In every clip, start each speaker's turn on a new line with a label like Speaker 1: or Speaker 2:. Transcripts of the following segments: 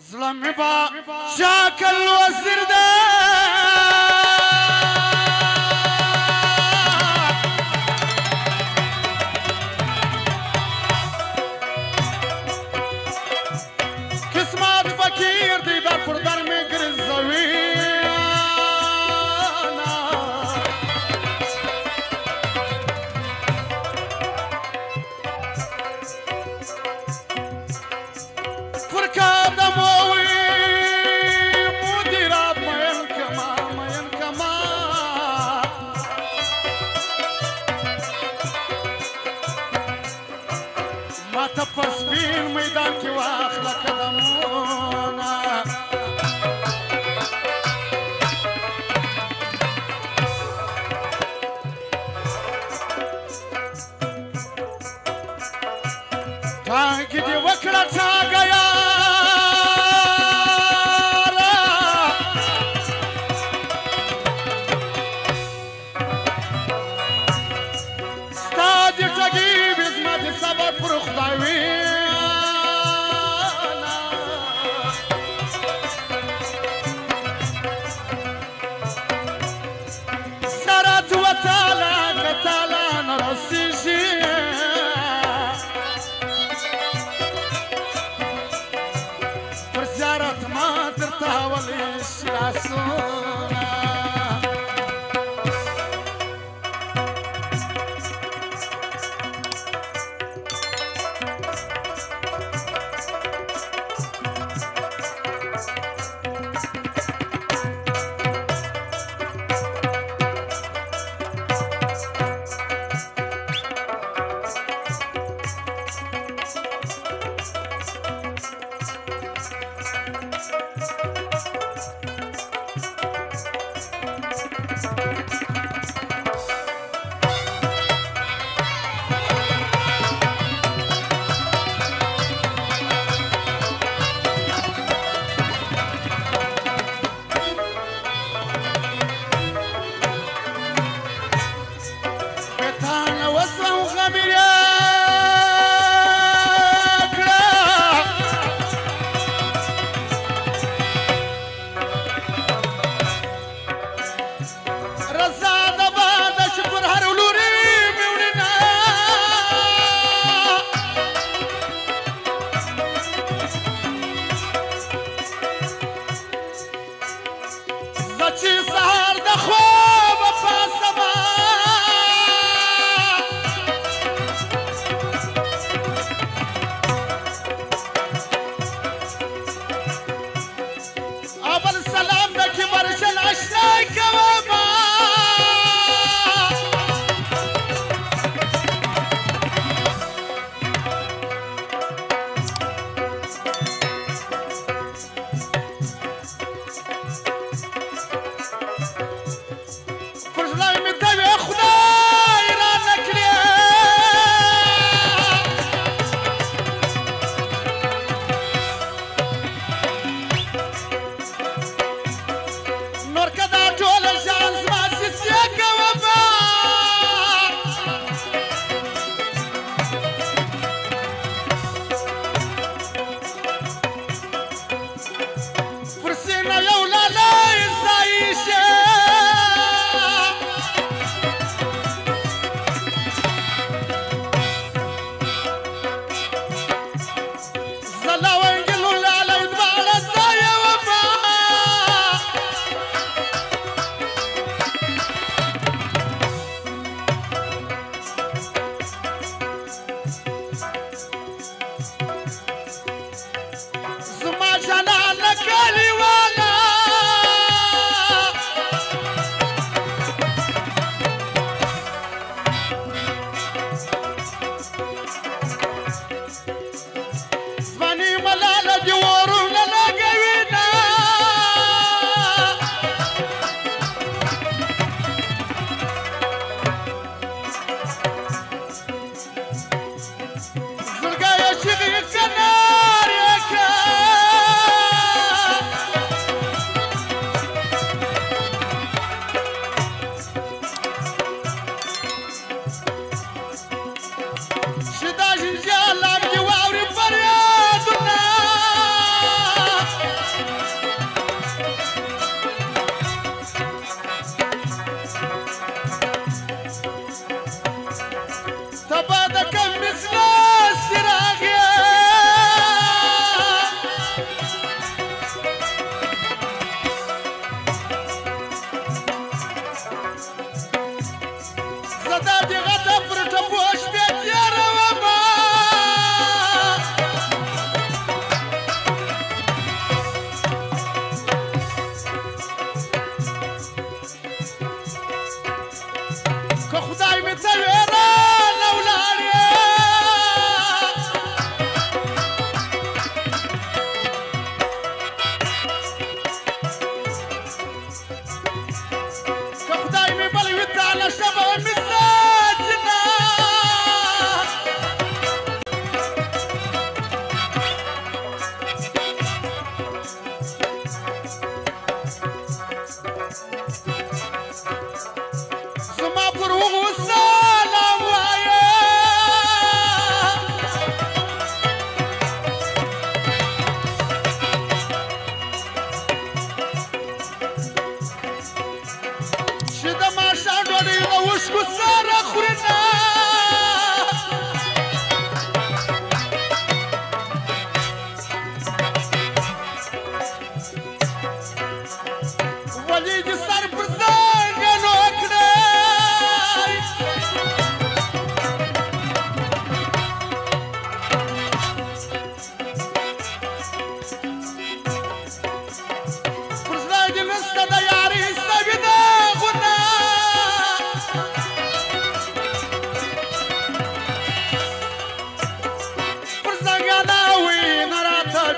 Speaker 1: ظلمي با شاكل وزير ده كسمات فكير دي دار فردار مقر الزوينة فركا دموي مديرات ما ينكما ما تفس بين ميدان كي واخلك دمونا تاكي دي وكرة تاقا يا ستادي تجيب اسمها سبب فرخ ضايوينا سرت وتالا كتالا نرسيشي فرزارة ما ترتاوليش يا سونا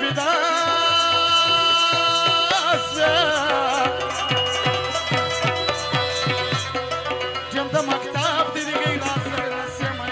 Speaker 1: بداس جم د مکتب دې دی راس سمه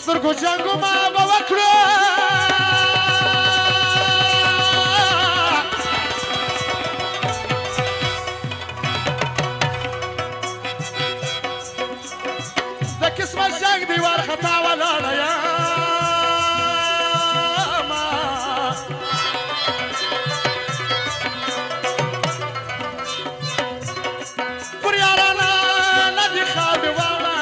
Speaker 1: سترګو جنګو ما به وکړو د قسمه جنګ دی وارخطا ولاړه یمه پر یارانه نه دي خاوې واړه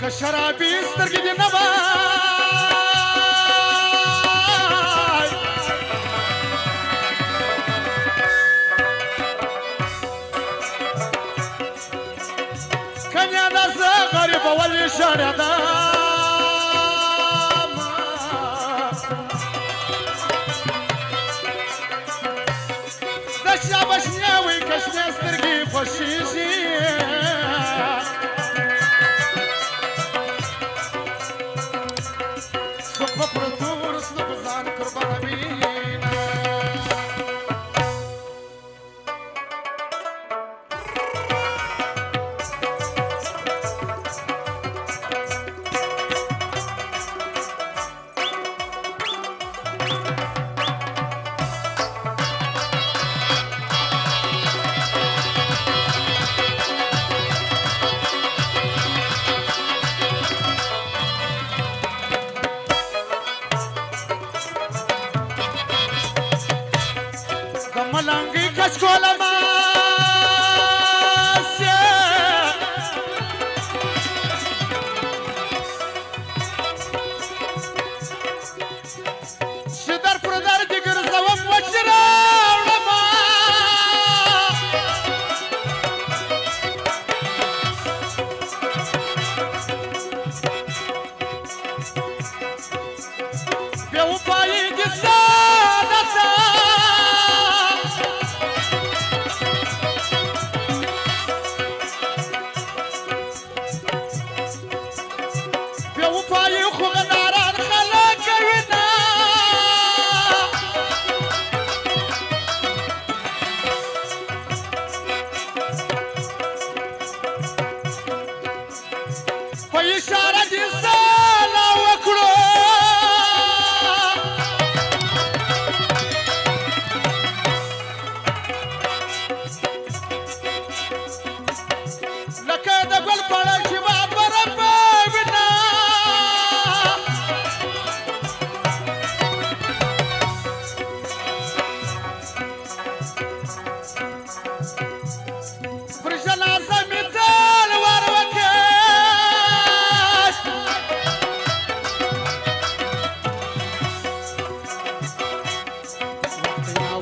Speaker 1: که شرابي سترګې دې نه وای کنیا دا زه غریب ولې ژړېدم د شابه شنې وي که شنې سترګې خوښېږي ملنګي کچکوله ماسه چې در پر در دې ګرځوم وچې راوړمه بې وفایي دې سادته وفایي خو غداران خلک کوي نه په اشاره دې ساله وکړو لکه د ګل پاڼه چې ما برابر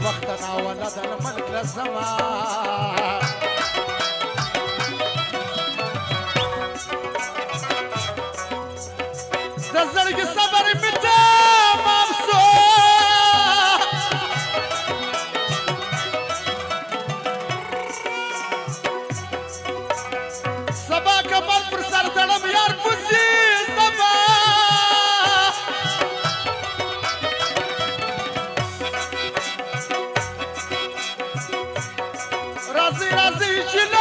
Speaker 1: وقتنا ولد الملك للزمان دزرق صبر متى مبسوط صبا كبر فرسر تلم يار بزي صبا राजी राजी चिल